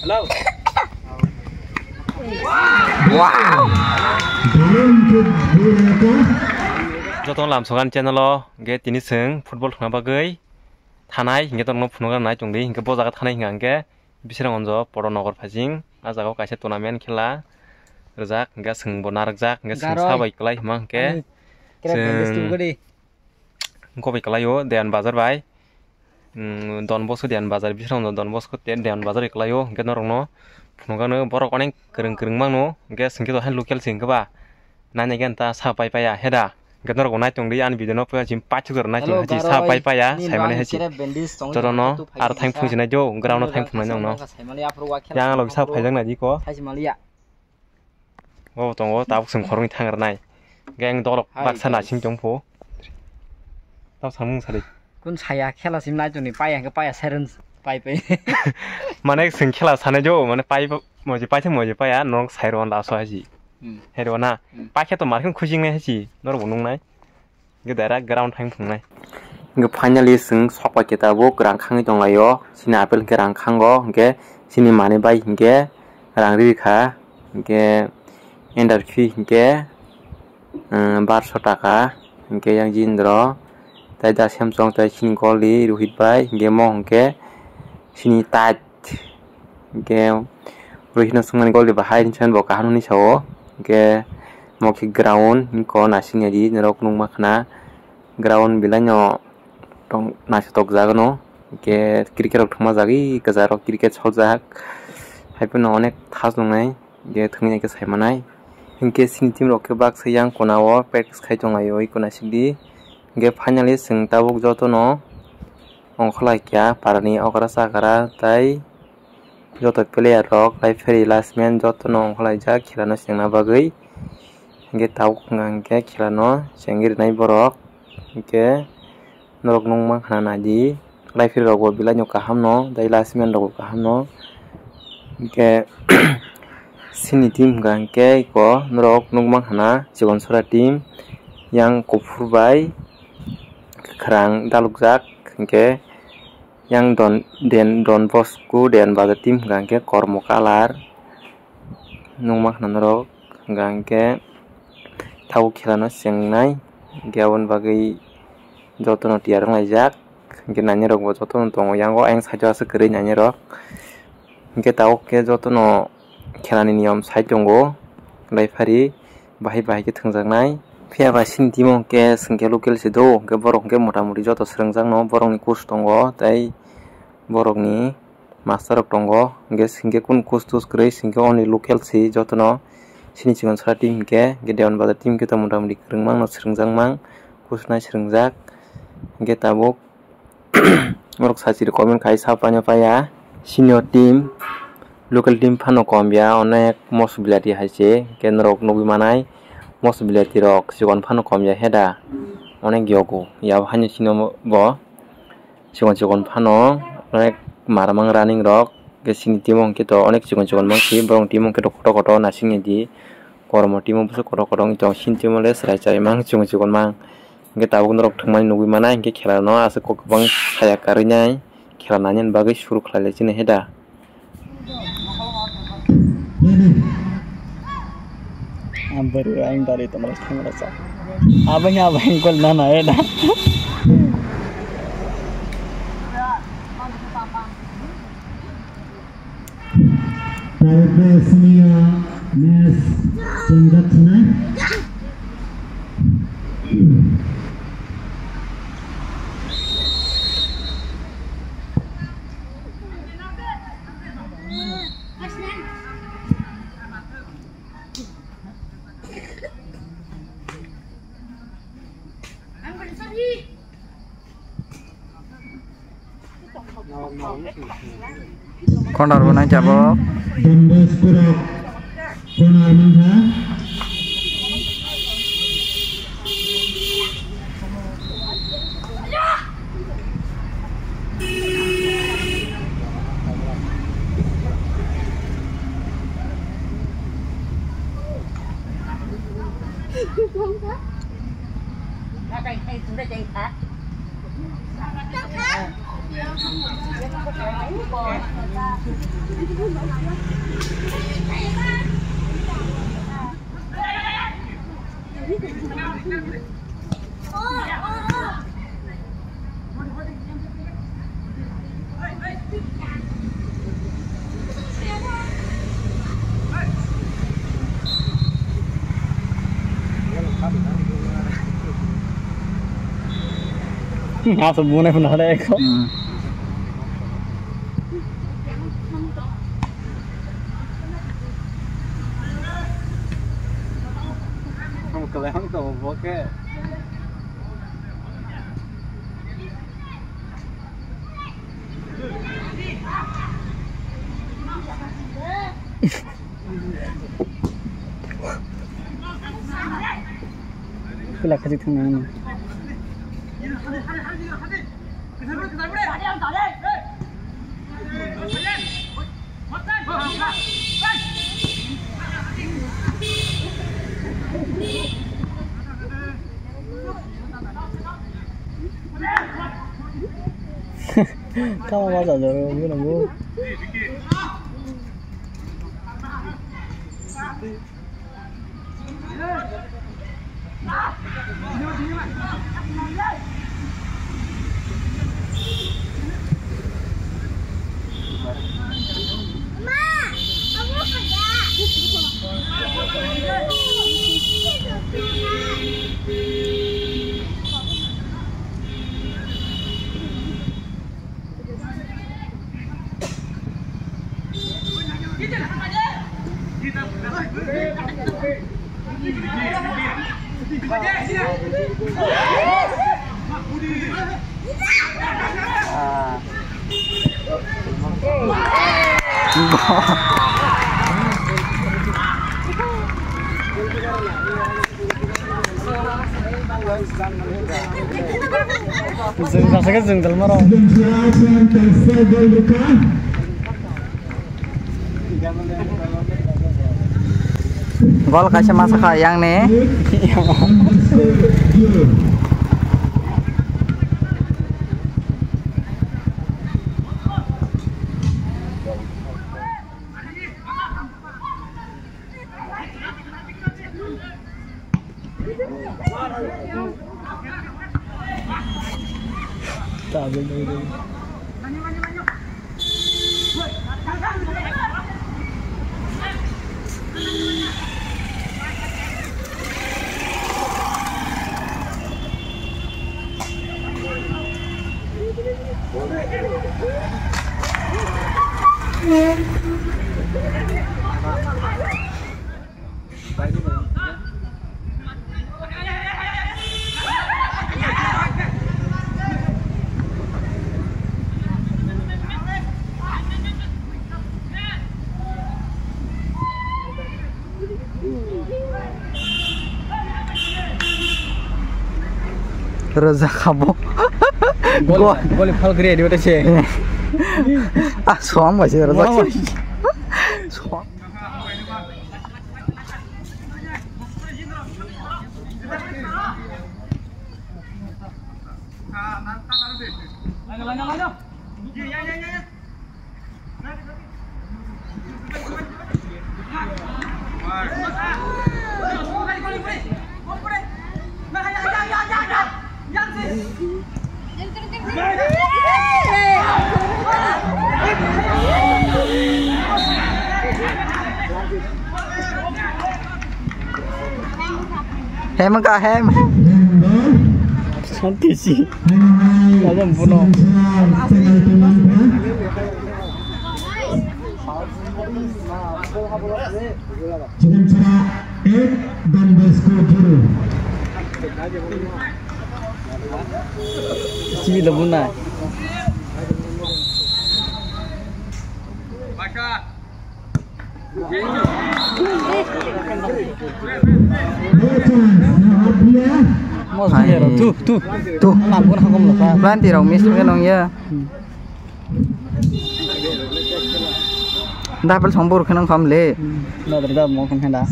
Halo. Wow. Jotong lam sokan channel lo ge tini seng football thang bagai thanai hinge tong no phunoga nai chongdi hinge bojaga thanai hinga anke bisirang onjo Poronogor phajing a jaga kaisa tournament khela rijak hinga seng bo narakjak hinga seng sabai klai hima anke gobai klaio deyan bazar bai Don Bosco deyan bazar bisirang onjo Don Bosco deyan bazar klaio hinge norong no phunoga no borok onek kereng mangno hinge sengke to han local sing ba nanya gen ta sabai paya heda Gator ko naitong di an video no pa jim pachu gor naitong haji sa pai pa ya sai mane haji toro no ar thang phung jina jo ground no thang phung na no yang lo sa phai jang na ji ko o tong o ta sung khorong thang ar nai geng dolok bak sana sing jong pho ta samung sari kun saya khela sim nai joni pai ang pai seven pai pe mane sing khela sane jo mane pai mo ji pai ya nong sai ron la so haji Hero na, pakai tu marken kucing ni sih, nor gunung nai, gedara ground hang pung nai. Nge finally seng sok kita bu gerang kang itu ngayo, sini apel gerang kang go, nge sini mana bayi nge gerang rika, nge endorfi nge bar sotaka, nge yang jindro, tadi dah Samsung tadi sini koli ruhit bayi, nge mo nge sini taj, nge ruhit nasungan koli bahaya ni cuman bawa kahanu ni sawo. Ke mau ke ground ko nasinya di nerok nung makna ground bilanya tong nasi tok zagano ke cricket rok thoma zagi ke zarok cricket chojak haipun onek thas nungai ge thungni ke saimanai inke sin team rok ke bak sayang konawo practice khai tongayo ikona sigdi ge finally sing tabuk joto no ongkhlai kya parani okra sakara tai joto player rok lai feri last man joto no ongkhlai ja khilano sengna bagai ge tau ngangke khilano sengir nai borok ke norok nongma khana di lai feri rok bila nyoka hamno dai last man rok hamno ke sini team gangke ko norok nongma khana jigon sora team yang kopur bai khrang dalukjak ke yang Don Bosco dan baga tim gangke kormo kalar nungmak nanro gangke tau khilano sengnai gawan bagai jotono tiarang lajak ge nanya rok jotono tongo yango eng sajo sekeri nanya rok ge tau ke jotono khilani niyom sai tongo laifari bahai ke thungjaknai Pia sin timong ke sengke lokal sedo ke borok ke motamuri joto serengjang no borok ni kus tongo tai borok ni master rok tongo ge singke kun kus tus krei singke oni lokal si joto no sini chigon sara tim ke dewan bada tim ke to motamuri krengmang no serengjang mang kusnai serengjak ge tabuk borok sachi comment kai sapanya paya senior team local team phano kombia onek mosbilati haise ke norok nobi manai Most bilati rok sigon phano komya heda onek yogo ya hanyo sino bo sigon phano onek maramang running rok ke sini timong kito onek sigon mang ki borong timong kito koto nasing di kormo timong busu koto itong sin timong le srai chai mang sigon mang nge tabuk rok thangmani nugi mana nge khela no ase ko bang khaya karinyai khela nanyen bagai shuru khlale chine heda baru aing dari teman tang rasa abang kol nana ya dah Nes tingkat sana Kondor guna jabok Don Bosco konar mangha sempurna pun ada ekor. Không có vô cái. Cái là cái gì thằng này? Kamu masa jauh bu nunggu. Zeng rasanya zeng dalam marah. Gol kasih masak ayang nih. Tak boleh. Reza kamu gol fal gede di mana sih? Ah, suam masih Reza sih. Suam. Hem enggak hem? Nanti sih. Aja bunuh. Dan Besko Juru. Sini lebuna. Mau saya tuh lampun aku melepas. Nanti dong mis kan dong ya. Dah pel sombor kan kamu le. Dah berita mau kan dah.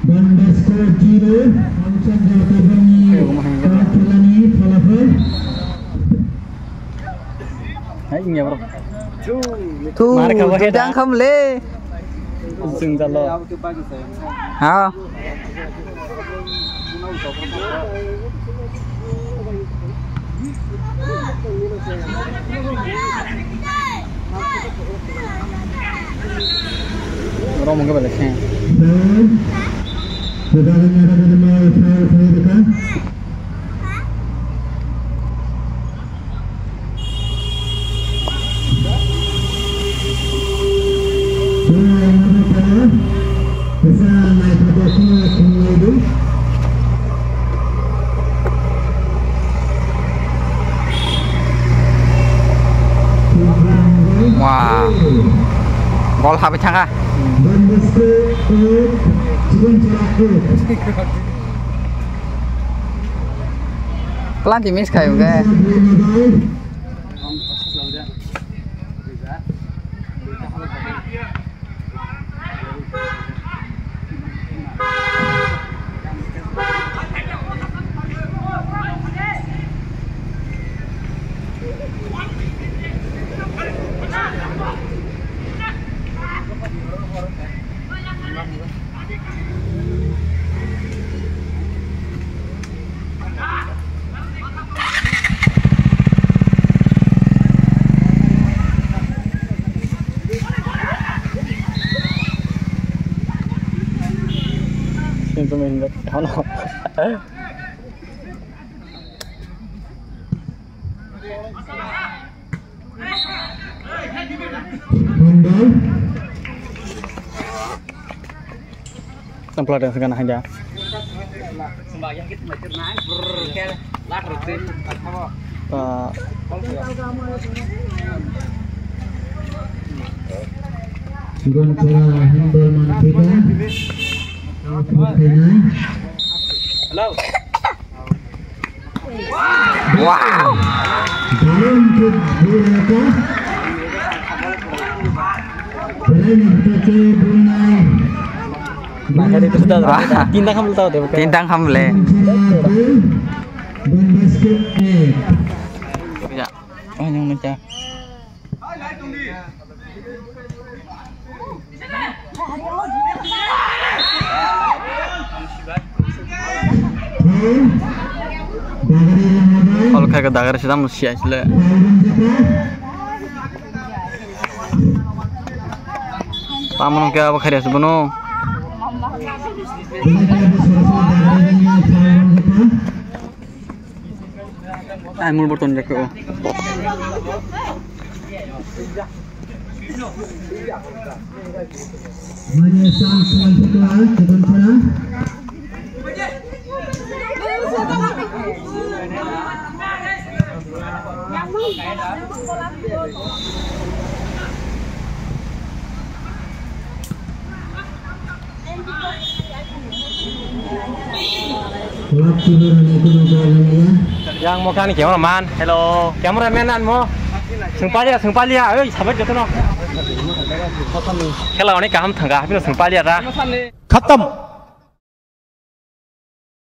Dan Besko Juru. Langsung jatuh bunyi. Kalani falafel. Hai nghe bro. Thu Mar ka wahe đang không lê. Sing jalo. Hả? Bro mungkin balik sih. Pertandingan ada mau saya dekat. Wow. Gol habis cangkah. Pelan timis kayak gue. Sinto main bet. Ano? Tempel dan segala aja. Sembahyang kita macam naik lah rutin. Dengan pola handball kita. Halo. Wow. Belum berapa? Belum kita Brunei. Nah, itu sudah tindang kamu tahu deh. Tindang không lê. Dan basket net. Dạ. Yang macam. Kalau kayak kedagar sih tamu sih aja. Tamu kayak apa kerja sebenarnya? Mul berton jago. Menyesal selanjutnya dengan sana. Yang mau kan cameraman. Hello. Cameraman an mo. Sengpali ya. Sabar jatuh no. Hello ini kaham tangga. Tapi sengpali ya. खत्म।